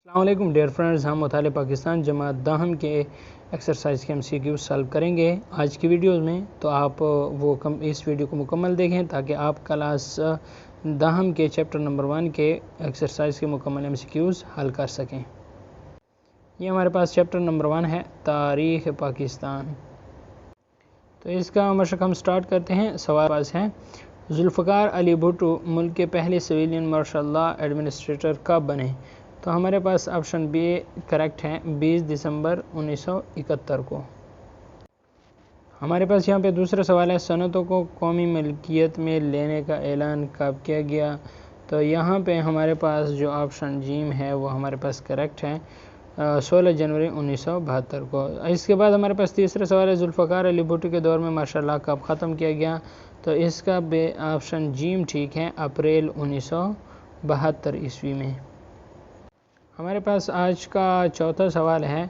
السلام علیکم dear friends, ہم مطالعہ پاکستان جماعت داہم کے ایکسرسائز کے MCQ سالو کریں گے آج کی ویڈیوز میں۔ تو آپ اس ویڈیو کو مکمل دیکھیں تاکہ آپ کلاس داہم کے چیپٹر نمبر 1 کے ایکسرسائز کے مکمل MCQs حل کر سکیں۔ یہ ہمارے پاس چیپٹر نمبر 1 ہے، تاریخ پاکستان۔ تو اس کا مشق ہم سٹارٹ کرتے ہیں۔ سوال پاس ہے، ذوالفقار علی بھٹو ملک کے پہلے سویلین مارشل لا ایڈمنسٹریٹر کب بنے؟ تو ہمارے پاس آپشن بی کریکٹ ہے، 20 دسمبر 1971 کو۔ ہمارے پاس یہاں پہ دوسرا سوال ہے، صنعتوں کو قومی ملکیت میں لینے کا اعلان کب کیا گیا؟ تو یہاں پہ ہمارے پاس جو آپشن جیم ہے وہ ہمارے پاس کریکٹ ہے، 16 جنوری 1972 کو۔ اس کے بعد ہمارے پاس تیسرا سوال ہے، ذوالفقار علی بھٹو کے دور میں مارشل لا کب ختم کیا گیا؟ تو اس کا آپشن جیم ٹھیک ہے، اپریل 1972 عیسوی میں۔ ہمارے پاس آج کا چوتھا سوال ہے،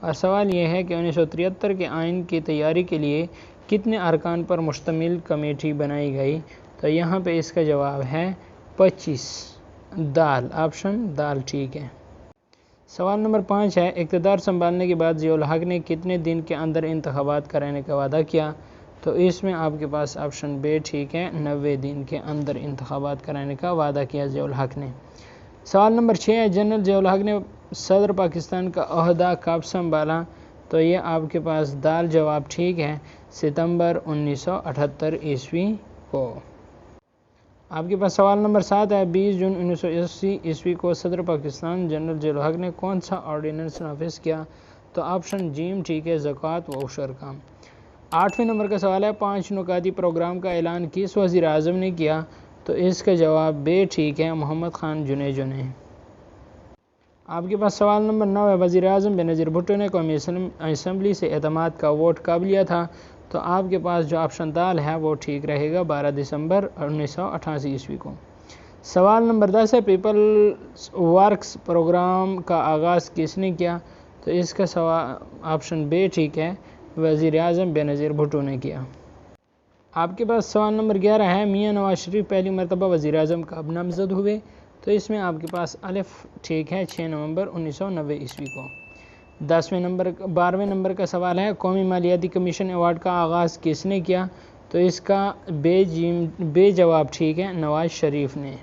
اور سوال یہ ہے کہ 1973 کے آئین کی تیاری کے لیے کتنے ارکان پر مشتمل کمیٹی بنائی گئی؟ تو یہاں پہ اس کا جواب ہے 25، دال، آپشن دال ٹھیک ہے۔ سوال نمبر 5 ہے، اقتدار سنبھالنے کے بعد ضیاء الحق نے کتنے دن کے اندر انتخابات کرانے کا وعدہ کیا؟ تو اس میں آپ کے پاس آپشن بی ٹھیک ہے، 90 دن کے اندر انتخابات کرانے کا وعدہ کیا ضیاء الحق نے۔ سوال نمبر 6 ہے، جنرل ضیاء الحق نے صدر پاکستان کا عہدہ کب سنبھالا؟ تو یہ آپ کے پاس دال جواب ٹھیک ہے، ستمبر 1978 عیسوی کو۔ آپ کے پاس سوال نمبر 7 ہے، 20 جون 1980 عیسوی کو صدر پاکستان جنرل ضیاء الحق نے کون سا آرڈیننس نافذ کیا؟ تو آپشن جیم ٹھیک ہے، زکوٰۃ و عشر کا۔ 8ویں نمبر کا سوال ہے، 5 نکاتی پروگرام کا اعلان کس وزیر اعظم نے کیا؟ تو اس کا جواب بے ٹھیک ہے، محمد خان جنیجو نے۔ آپ کے پاس سوال نمبر 9 ہے، وزیر اعظم بینظیر بھٹو نے قومی اسمبلی سے اعتماد کا ووٹ کب لیا تھا؟ تو آپ کے پاس جو آپشن دال ہے وہ ٹھیک رہے گا، 12 دسمبر 1988 عیسوی کو۔ سوال نمبر 10 ہے، پیپلز ورکس پروگرام کا آغاز کس نے کیا؟ تو اس کا آپشن بے ٹھیک ہے، وزیر اعظم بینظیر بھٹو نے کیا۔ آپ کے پاس سوال نمبر 11 ہے، میاں نواز شریف پہلی مرتبہ وزیر اعظم کب نامزد ہوئے؟ تو اس میں آپ کے پاس الف ٹھیک ہے، 6 نومبر 1990 عیسوی کو۔ 12ویں نمبر کا سوال ہے، قومی مالیاتی کمیشن ایوارڈ کا آغاز کس نے کیا؟ تو اس کا بے جواب ٹھیک ہے، نواز شریف نے۔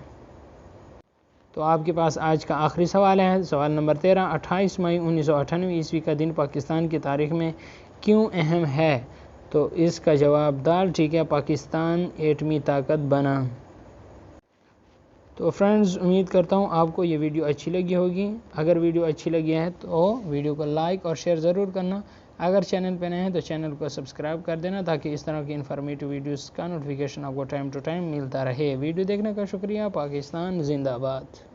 تو آپ کے پاس آج کا آخری سوال ہے، سوال نمبر 13، 28 مئی 1998 عیسوی کا دن پاکستان کی تاریخ میں کیوں اہم ہے؟ تو اس کا جواب دال ٹھیک ہے، پاکستان ایٹمی طاقت بنا۔ تو فرینڈز، امید کرتا ہوں آپ کو یہ ویڈیو اچھی لگی ہوگی۔ اگر ویڈیو اچھی لگی ہے تو ویڈیو کو لائک اور شیئر ضرور کرنا۔ اگر چینل پہ نئے ہیں تو چینل کو سبسکرائب کر دینا تاکہ اس طرح کی انفارمیٹو ویڈیوز کا نوٹیفیکیشن آپ کو ٹائم ٹو ٹائم ملتا رہے۔ ویڈیو دیکھنے کا شکریہ۔ پاکستان زندہ باد۔